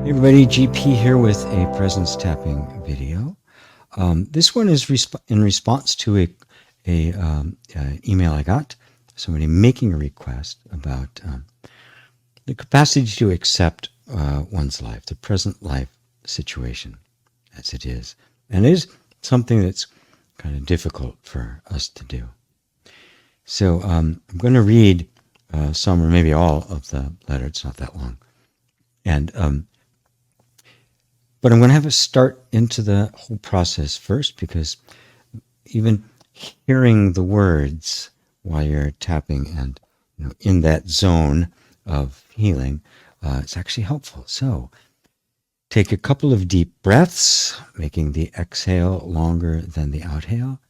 Hey everybody, GP here with a presence tapping video. This one is in response to a email I got, somebody making a request about the capacity to accept one's life, the present life situation as it is. And it is something that's kind of difficult for us to do. So I'm going to read some or maybe all of the letter. It's not that long. But I'm going to have us start into the whole process first, because even hearing the words while you're tapping and in that zone of healing, it's actually helpful. So take a couple of deep breaths, making the exhale longer than the outhale.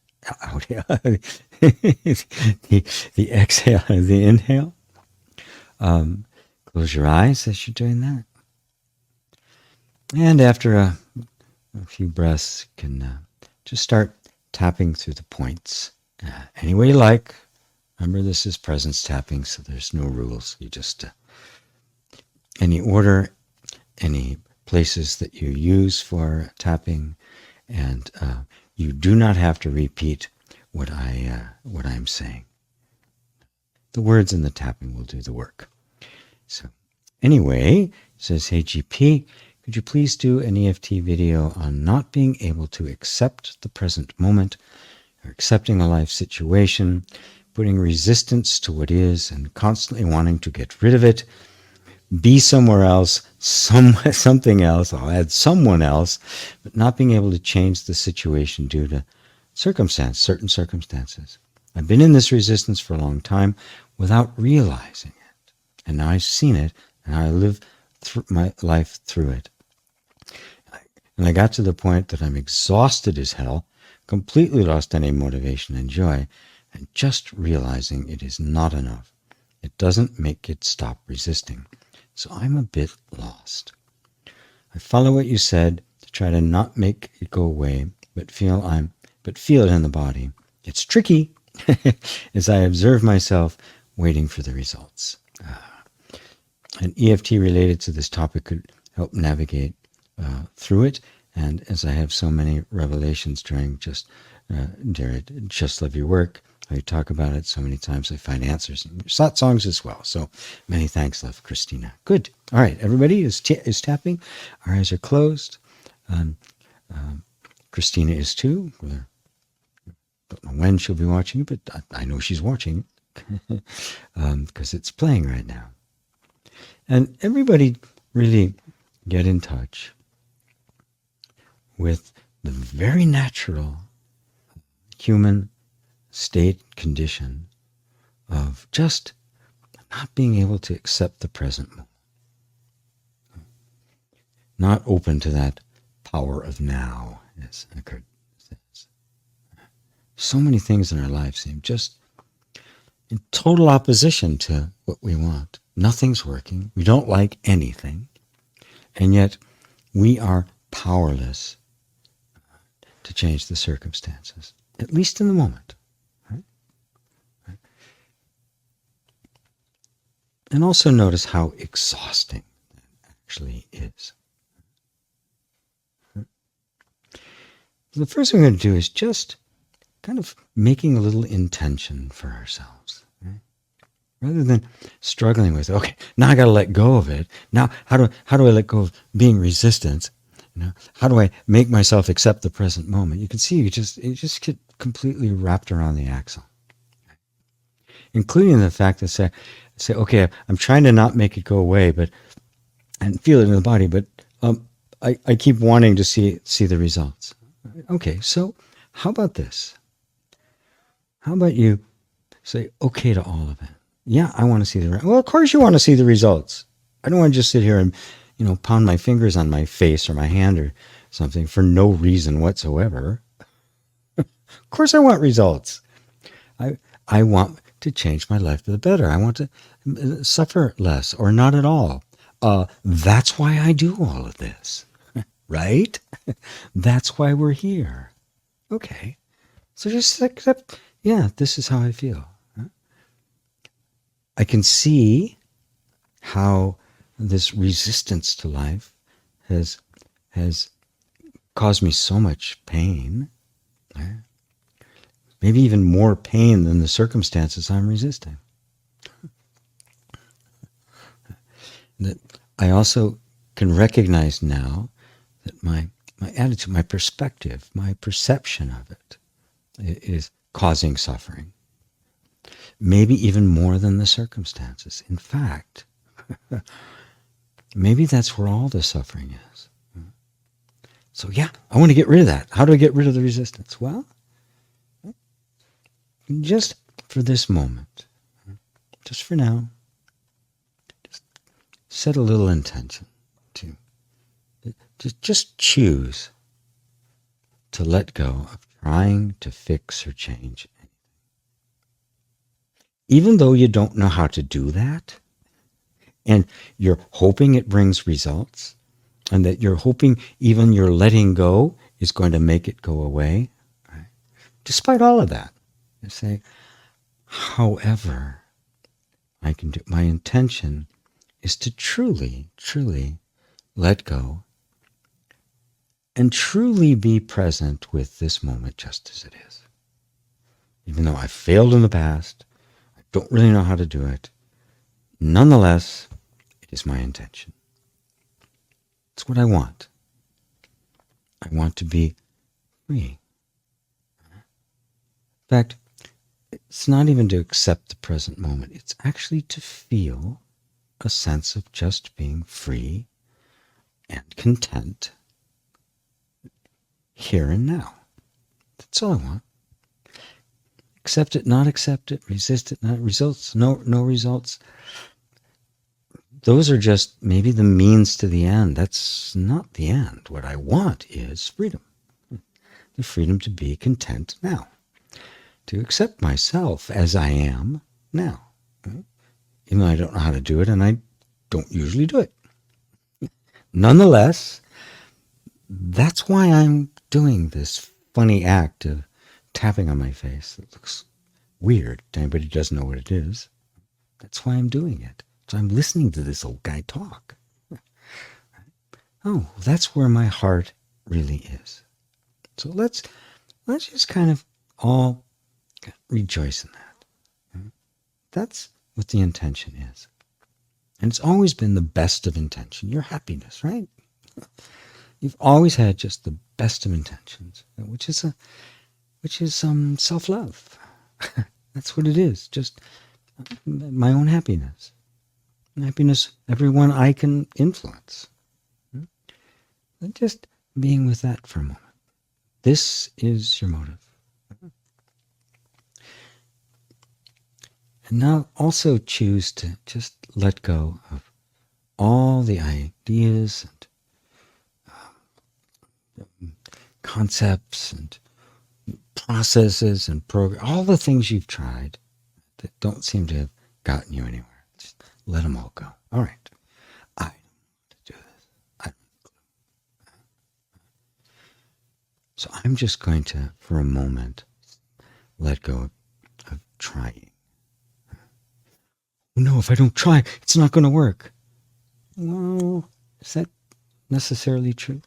the exhale, the inhale. Close your eyes as you're doing that. And after a few breaths, you can just start tapping through the points any way you like. Remember, this is presence tapping, so there's no rules. You just, any order, any places that you use for tapping, and you do not have to repeat what I'm saying. The words and the tapping will do the work. So anyway, it says, hey GP, could you please do an EFT video on not being able to accept the present moment, or accepting a life situation, putting resistance to what is and constantly wanting to get rid of it, be somewhere else, something else, I'll add someone else, but not being able to change the situation due to certain circumstances. I've been in this resistance for a long time without realizing it. And now I've seen it, and I live my life through it. And I got to the point that I'm exhausted as hell, completely lost any motivation and joy, and just realizing it is not enough. It doesn't make it stop resisting. So I'm a bit lost. I follow what you said to try to not make it go away, but feel it in the body. It's tricky as I observe myself waiting for the results. An EFT related to this topic could help navigate through it, and as I have so many revelations during Just Love Your Work, I talk about it so many times, I find answers in your satsangs as well. So many thanks, love, Christina. Good. All right, everybody is tapping. Our eyes are closed. Christina is too. Don't know when she'll be watching it, but I know she's watching it because it's playing right now. And everybody really get in touch with the very natural human state condition of just not being able to accept the present moment. Not open to that power of now, as Eckhart says. So many things in our lives seem just in total opposition to what we want. Nothing's working. We don't like anything. And yet we are powerless to change the circumstances, at least in the moment. Right? Right? And also notice how exhausting that actually is. Right? The first thing we're going to do is just kind of making a little intention for ourselves. Right? Rather than struggling with, okay, now I got to let go of it. Now, how do I let go of being resistant? How do I make myself accept the present moment? You can see you just get completely wrapped around the axle, including the fact that say, okay, I'm trying to not make it go away, and feel it in the body, but I keep wanting to see the results. Okay, so how about this? How about you say okay to all of it? Yeah, I want to see the results. Well, of course you want to see the results. I don't want to just sit here and pound my fingers on my face or my hand or something for no reason whatsoever. Of course I want results. I want to change my life for the better. I want to suffer less or not at all. That's why I do all of this, right? That's why we're here. Okay. So just accept, yeah, this is how I feel. I can see how this resistance to life has caused me so much pain, maybe even more pain than the circumstances I'm resisting. That I also can recognize now that my attitude, my perspective, my perception of it is causing suffering. Maybe even more than the circumstances. In fact, maybe that's where all the suffering is. So yeah, I want to get rid of that. How do I get rid of the resistance? Well, just for this moment, just for now, just set a little intention to just choose to let go of trying to fix or change anything. Even though you don't know how to do that, and you're hoping it brings results, and that you're hoping even your letting go is going to make it go away, right? Despite all of that, you say, however, I can do. My intention is to truly, truly let go and truly be present with this moment just as it is. Even though I failed in the past, I don't really know how to do it, nonetheless, it is my intention. It's what I want. I want to be free. In fact, it's not even to accept the present moment. It's actually to feel a sense of just being free and content here and now. That's all I want. Accept it, not accept it, resist it, not results, no results. Those are just maybe the means to the end. That's not the end. What I want is freedom. The freedom to be content now. To accept myself as I am now. Even though I don't know how to do it, and I don't usually do it. Nonetheless, that's why I'm doing this funny act of tapping on my face. It looks weird to anybody who doesn't know what it is. That's why I'm doing it. So I'm listening to this old guy talk. Oh, that's where my heart really is. So let's just kind of all rejoice in that. That's what the intention is. And it's always been the best of intention, your happiness, right? You've always had just the best of intentions, which is self-love. That's what it is, just my own happiness. Happiness, everyone I can influence. And just being with that for a moment. This is your motive. And now also choose to just let go of all the ideas and concepts and processes and all the things you've tried that don't seem to have gotten you anywhere. Just let them all go. All right. I don't want to do this. I don't have a clue. So I'm just going to, for a moment, let go of trying. No, if I don't try, it's not going to work. Well, is that necessarily true?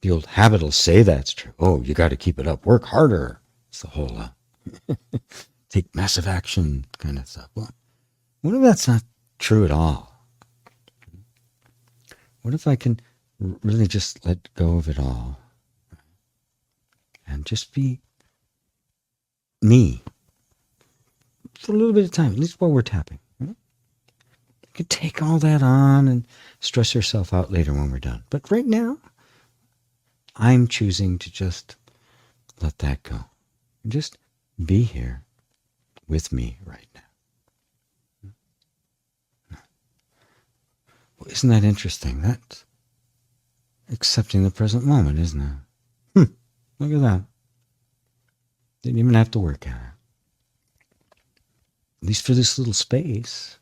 The old habit will say that's true. Oh, you got to keep it up. Work harder. It's the whole take massive action kind of stuff. Well, what if that's not true at all? What if I can really just let go of it all and just be me for a little bit of time, at least while we're tapping? You could take all that on and stress yourself out later when we're done. But right now, I'm choosing to just let that go. And just be here with me right now. Well, isn't that interesting? That's accepting the present moment, isn't it? Look at that. Didn't even have to work at it. At least for this little space.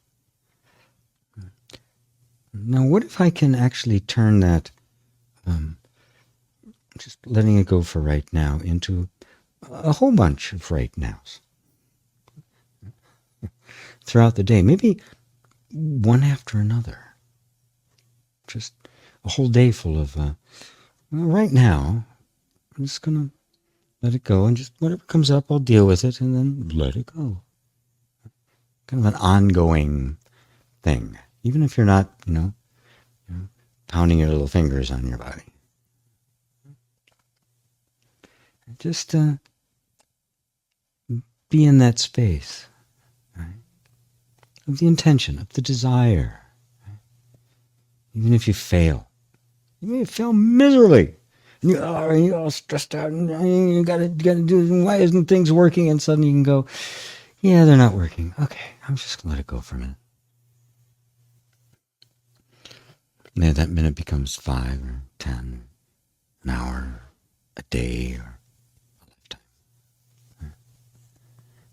Now, what if I can actually turn that, just letting it go for right now, into a whole bunch of right nows throughout the day, maybe one after another. Just a whole day full of, well, right now, I'm just going to let it go, and just whatever comes up, I'll deal with it, and then let it go. Kind of an ongoing thing, even if you're not, pounding your little fingers on your body. Just be in that space, right? Of the intention, of the desire. Right? Even if you fail, you may fail miserably, and you're all stressed out, and you gotta do. Why isn't things working? And suddenly you can go, yeah, they're not working. Okay, I'm just gonna let it go for a minute. And then that minute becomes 5 or 10, an hour, a day, or a lifetime. Right?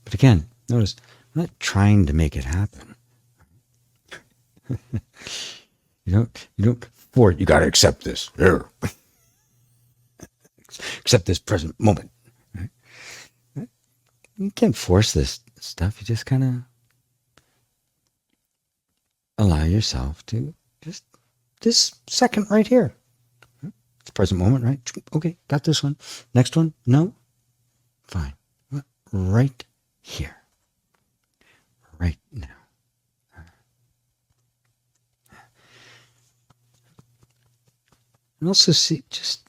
But again, notice, I'm not trying to make it happen. You don't force. You got to accept this. Here. Accept this present moment. Right? You can't force this stuff. You just kind of allow yourself to just this second right here. It's present moment, right? Okay, got this one. Next one? No? Fine. Right here. Right now. And also just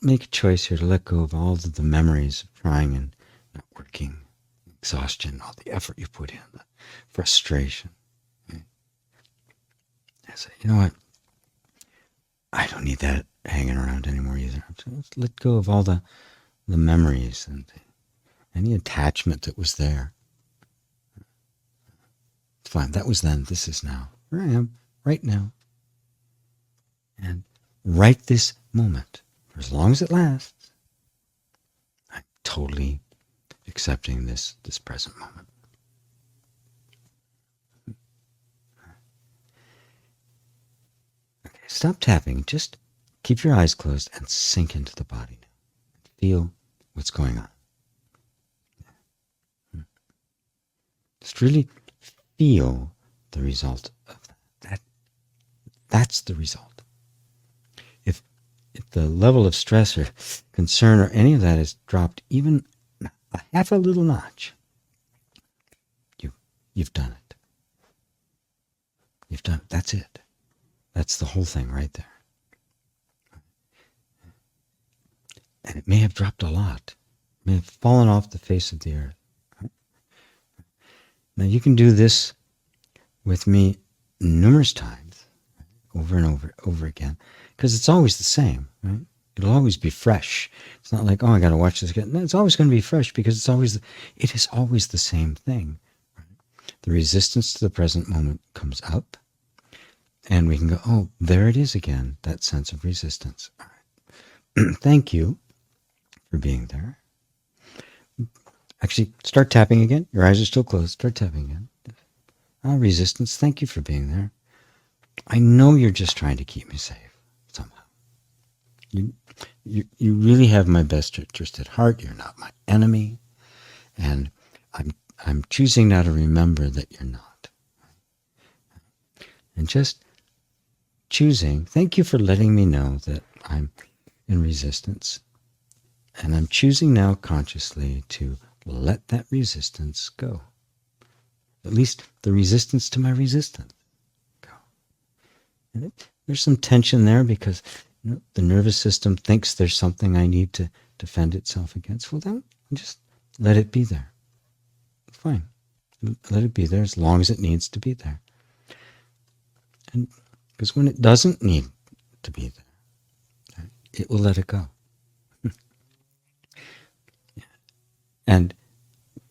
make a choice here to let go of all of the memories of trying and not working, exhaustion, all the effort you put in, the frustration. Right? I say, you know what? I don't need that hanging around anymore either. Just let go of all the memories and any attachment that was there. It's fine. That was then. This is now. Here I am, right now. And right this moment, for as long as it lasts, I'm totally accepting this present moment. Okay, stop tapping. Just keep your eyes closed and sink into the body now. Feel what's going on. Just really feel the result of that. That's the result. If the level of stress or concern or any of that is dropped even a half a little notch, you've done it. You've done it. That's it. That's the whole thing right there. And it may have dropped a lot. It may have fallen off the face of the earth. Now you can do this with me numerous times, over and over again, because it's always the same, right? It'll always be fresh. It's not like, oh, I got to watch this again. No, it's always going to be fresh because it is always the same thing. Right? The resistance to the present moment comes up, and we can go, oh, there it is again, that sense of resistance. All right. Thank you for being there. Actually, start tapping again. Your eyes are still closed. Start tapping again. Resistance, thank you for being there. I know you're just trying to keep me safe somehow. You really have my best interest at heart. You're not my enemy. And I'm choosing now to remember that you're not. And just choosing, thank you for letting me know that I'm in resistance. And I'm choosing now consciously to let that resistance go. At least the resistance to my resistance go. And there's some tension there because the nervous system thinks there's something I need to defend itself against. Well, then just let it be there. It's fine. Let it be there as long as it needs to be there. And because when it doesn't need to be there, it will let it go. And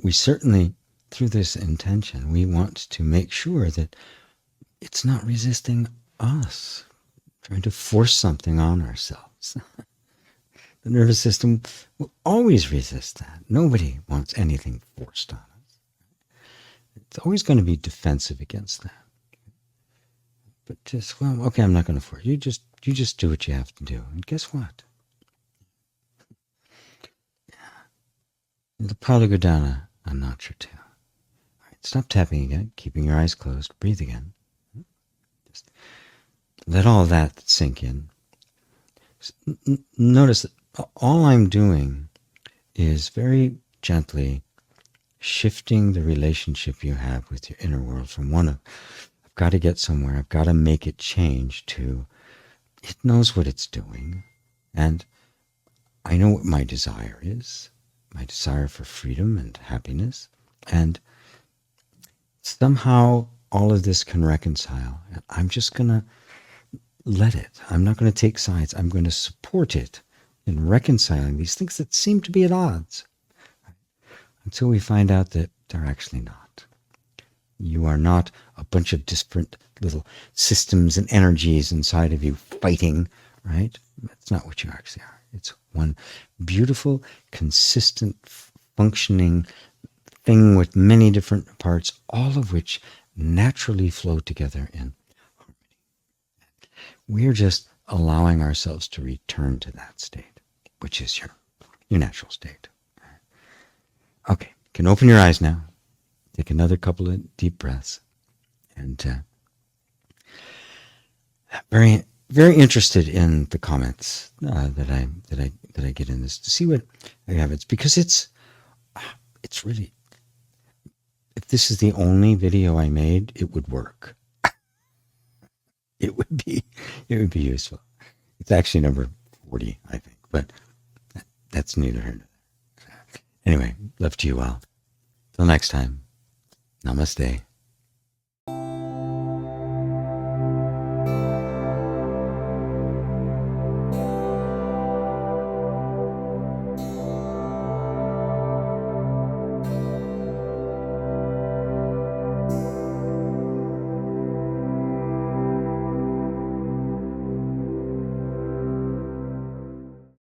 we certainly, through this intention, we want to make sure that it's not resisting us, trying to force something on ourselves. The nervous system will always resist that. Nobody wants anything forced on us. It's always going to be defensive against that. But just, well, okay, I'm not going to force you. You just do what you have to do. And guess what? It'll probably go down a notch or two. All right, stop tapping again, keeping your eyes closed. Breathe again. Just let all that sink in. Notice that all I'm doing is very gently shifting the relationship you have with your inner world from one of, I've got to get somewhere, I've got to make it change, to it knows what it's doing. And I know what my desire is, my desire for freedom and happiness. And somehow all of this can reconcile. And I'm just going to let it. I'm not going to take sides. I'm going to support it in reconciling these things that seem to be at odds, until we find out that they're actually not. You are not a bunch of different little systems and energies inside of you fighting, right? That's not what you actually are. It's one beautiful, consistent, functioning thing with many different parts, all of which naturally flow together in harmony. We're just allowing ourselves to return to that state, which is your natural state. Okay, you can open your eyes now. Take another couple of deep breaths, and very, very interested in the comments that I get in this, to see what I have. It's because it's really, if this is the only video I made, it would work. It would be useful. It's actually number 40, I think, but that's neither here nor there. Anyway, love to you all. Till next time, namaste.